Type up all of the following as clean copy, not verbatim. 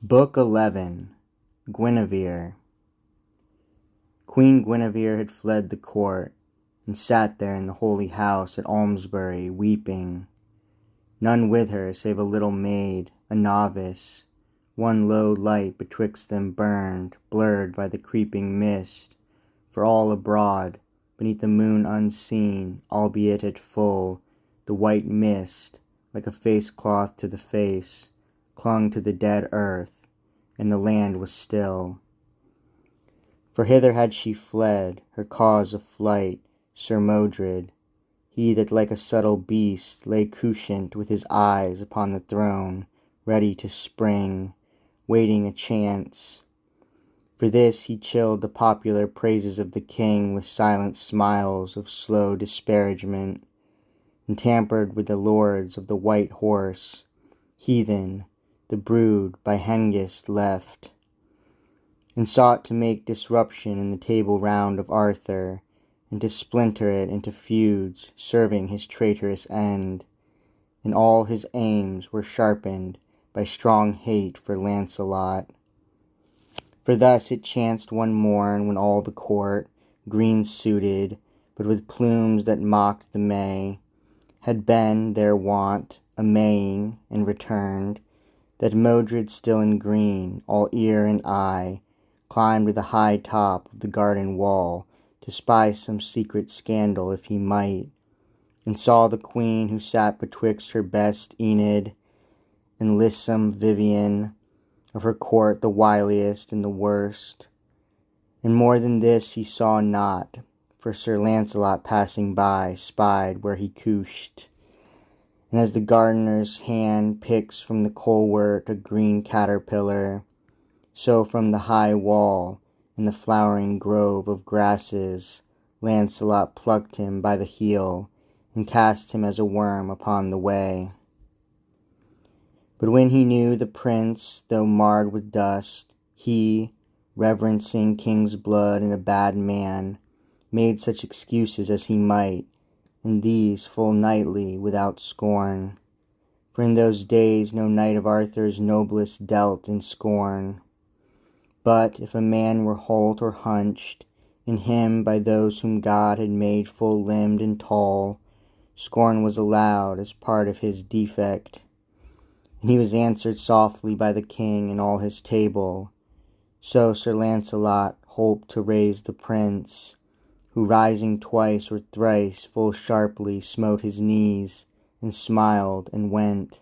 Book 11. Guinevere. Queen Guinevere had fled the court, and sat there in the holy house at Almesbury, weeping. None with her save a little maid, a novice. One low light betwixt them burned, blurred by the creeping mist. For all abroad, beneath the moon unseen, albeit at full, the white mist, like a face-cloth to the face, clung to the dead earth, and the land was still. For hither had she fled, her cause of flight, Sir Modred, he that like a subtle beast lay couchant with his eyes upon the throne, ready to spring, waiting a chance. For this he chilled the popular praises of the king with silent smiles of slow disparagement, and tampered with the lords of the white horse, heathen, the brood by Hengist left, and sought to make disruption in the table round of Arthur, and to splinter it into feuds serving his traitorous end, and all his aims were sharpened by strong hate for Lancelot. For thus it chanced one morn when all the court, green-suited, but with plumes that mocked the May, had been, their wont, a-maying, and returned, that Modred still in green, all ear and eye, climbed to the high top of the garden wall to spy some secret scandal if he might, and saw the queen who sat betwixt her best Enid and lissome Vivian, of her court the wiliest and the worst. And more than this he saw not, for Sir Lancelot passing by spied where he couched. And as the gardener's hand picks from the colewort a green caterpillar, so from the high wall in the flowering grove of grasses Lancelot plucked him by the heel, and cast him as a worm upon the way. But when he knew the prince, though marred with dust, he, reverencing king's blood and a bad man, made such excuses as he might, and these full knightly without scorn. For in those days no knight of Arthur's noblest dealt in scorn. But if a man were halt or hunched, in him by those whom God had made full-limbed and tall, scorn was allowed as part of his defect. And he was answered softly by the king and all his table. So Sir Lancelot holp to raise the prince, who rising twice or thrice full sharply smote his knees, and smiled, and went.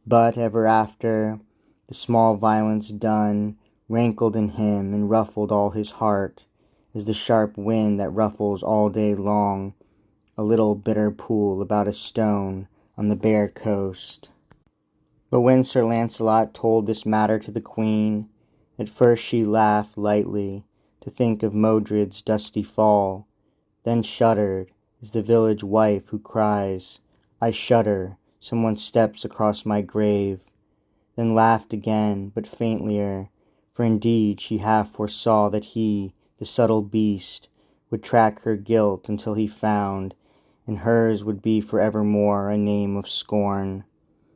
But ever after, the small violence done, rankled in him and ruffled all his heart, as the sharp wind that ruffles all day long a little bitter pool about a stone on the bare coast. But when Sir Lancelot told this matter to the queen, at first she laughed lightly to think of Modred's dusty fall, then shuddered, as the village wife who cries, "I shudder, someone steps across my grave," then laughed again, but faintlier, for indeed she half foresaw that he, the subtle beast, would track her guilt until he found, and hers would be for evermore a name of scorn.